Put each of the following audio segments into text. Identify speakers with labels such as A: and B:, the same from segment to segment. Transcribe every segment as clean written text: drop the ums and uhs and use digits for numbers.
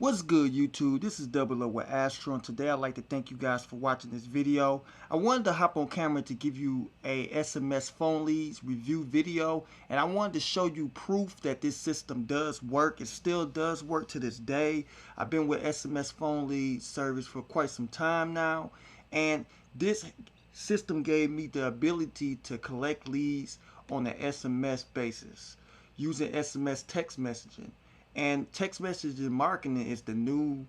A: What's good, YouTube? This is Double O with Astro, and today I'd like to thank you guys for watching this video. I wanted to hop on camera to give you a SMS phone leads review video, and I wanted to show you proof that this system does work. It still does work to this day. I've been with SMS phone lead service for quite some time now, and this system gave me the ability to collect leads on an SMS basis using SMS text messaging. And text messaging marketing is the new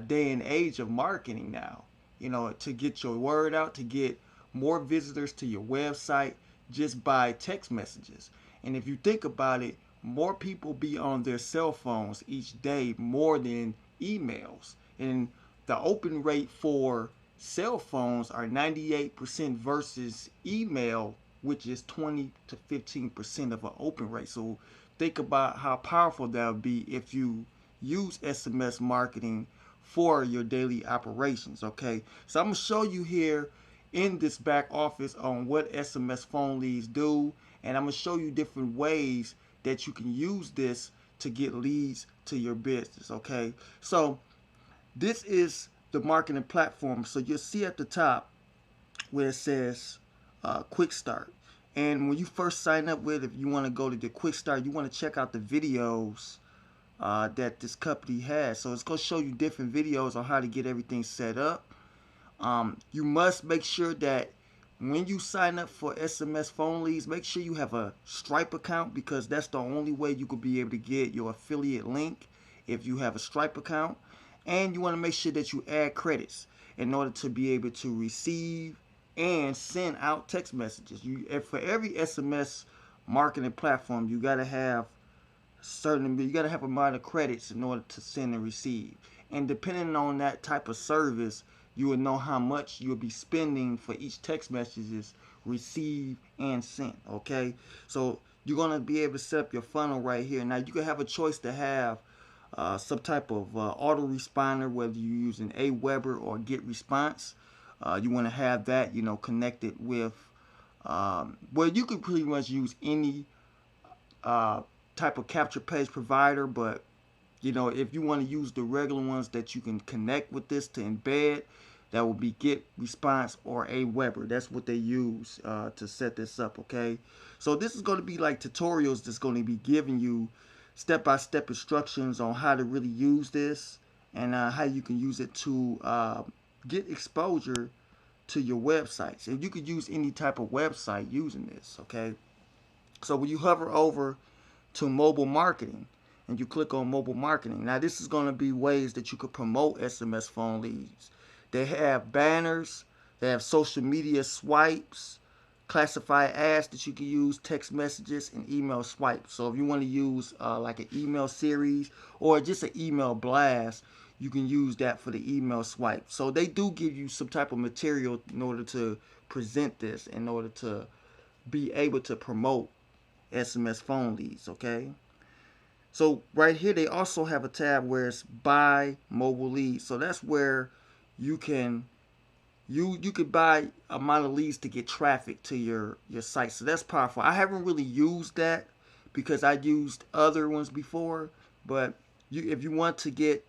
A: day and age of marketing now. You know, to get your word out, to get more visitors to your website just by text messages. And if you think about it, more people be on their cell phones each day more than emails. And the open rate for cell phones are 98% versus email, which is 20 to 15% of an open rate. So think about how powerful that would be if you use SMS marketing for your daily operations. Okay, so I'm gonna show you here in this back office on what SMS phone leads do, and I'm gonna show you different ways that you can use this to get leads to your business. Okay, so this is the marketing platform. So you'll see at the top where it says quick start. And when you first sign up with, if you want to go to the quick start, you want to check out the videos that this company has. So it's going to show you different videos on how to get everything set up. You must make sure that when you sign up for SMS phone leads, make sure you have a Stripe account, because that's the only way you could be able to get your affiliate link if you have a Stripe account. And you want to make sure that you add credits in order to be able to receive and send out text messages. For every SMS marketing platform, you gotta have a amount of credits in order to send and receive. And depending on that type of service, you will know how much you'll be spending for each text messages receive and sent. Okay, so you're gonna be able to set up your funnel right here. Now you can have a choice to have some type of auto responder, whether you're using Aweber or Get Response. You want to have that, connected with, well, you could pretty much use any type of capture page provider, but, if you want to use the regular ones that you can connect with this to embed, that will be Get Response or Aweber. That's what they use to set this up, okay? So this is going to be like tutorials that's going to be giving you step-by-step instructions on how to really use this, and how you can use it to get exposure to your websites. And you could use any type of website using this, okay? So when you hover over to mobile marketing and you click on mobile marketing, now this is going to be ways that you could promote SMS phone leads. They have banners, they have social media swipes, classified ads that you can use, text messages, and email swipes. So if you want to use like an email series or just an email blast, you can use that for the email swipe. So they do give you some type of material in order to present this, in order to be able to promote SMS phone leads, okay? So right here they also have a tab where it's buy mobile leads. So that's where you can you could buy amount of leads to get traffic to your site. So that's powerful. I haven't really used that because I used other ones before, but if you want to get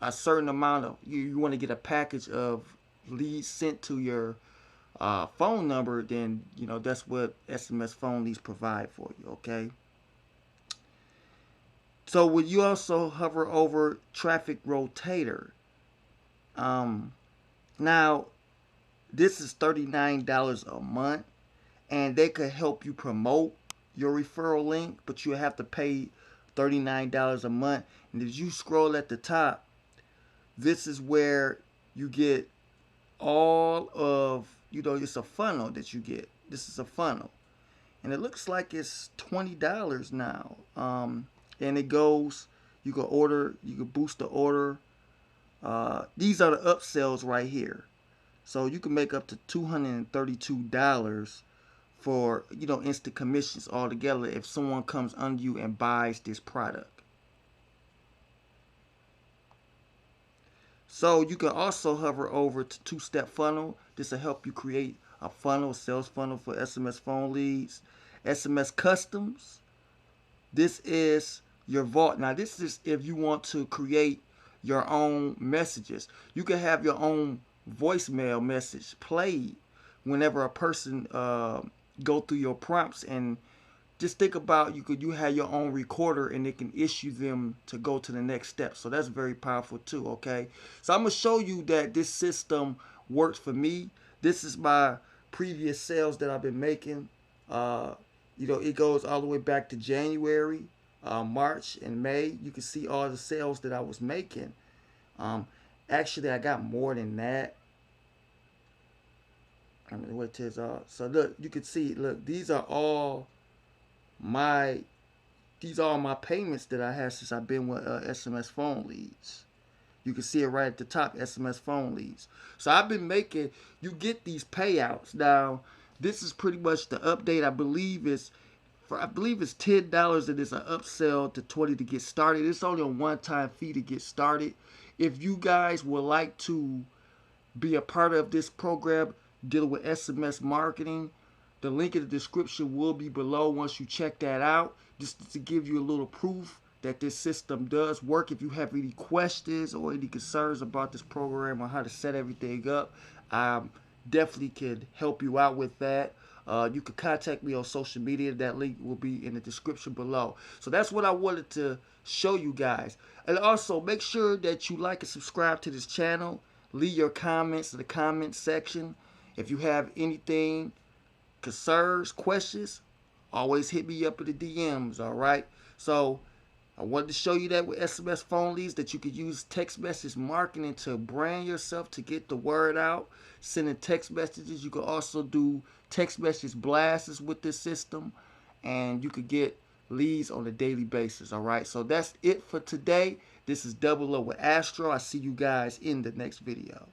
A: a certain amount of, you want to get a package of leads sent to your phone number, then that's what SMS phone leads provide for you, okay? So would you also hover over traffic rotator? Now this is $39 a month, and they could help you promote your referral link, but you have to pay $39 a month. And if you scroll at the top, this is where you get all of, it's a funnel that you get. This is a funnel. And it looks like it's $20 now. And it goes, you can order, you can boost the order. These are the upsells right here. So you can make up to $232 for, instant commissions altogether if someone comes under you and buys this product. So you can also hover over to two-step funnel. This will help you create a funnel, sales funnel for SMS phone leads. SMS customs. This is your vault. Now this is if you want to create your own messages. You can have your own voicemail message played whenever a person go through your prompts. And just think about, you have your own recorder and it can issue them to go to the next step. So that's very powerful too. Okay, so I'm gonna show you that this system works for me. This is my previous sales that I've been making. It goes all the way back to January, March, and May. You can see all the sales that I was making. Actually, I got more than that. I mean, what it is, so look, you can see. Look, these are all my payments that I had since I've been with SMS phone leads. You can see it right at the top, SMS phone leads. So I've been making, you get these payouts. Now, this is pretty much the update. I believe it's $10 and it's an upsell to 20 to get started. It's only a one-time fee to get started. If you guys would like to be a part of this program dealing with SMS marketing, the link in the description will be below once you check that out, just to give you a little proof that this system does work. If you have any questions or any concerns about this program or how to set everything up, I definitely can help you out with that. You can contact me on social media. That link will be in the description below. So that's what I wanted to show you guys. And also, make sure that you like and subscribe to this channel. Leave your comments in the comment section. If you have anything, concerns, questions, always hit me up in the DMs, all right? So I wanted to show you that with SMS phone leads, that you could use text message marketing to brand yourself, to get the word out, sending text messages. You can also do text message blasts with this system, and you could get leads on a daily basis, all right? So that's it for today. This is Double O with Astro. I see you guys in the next video.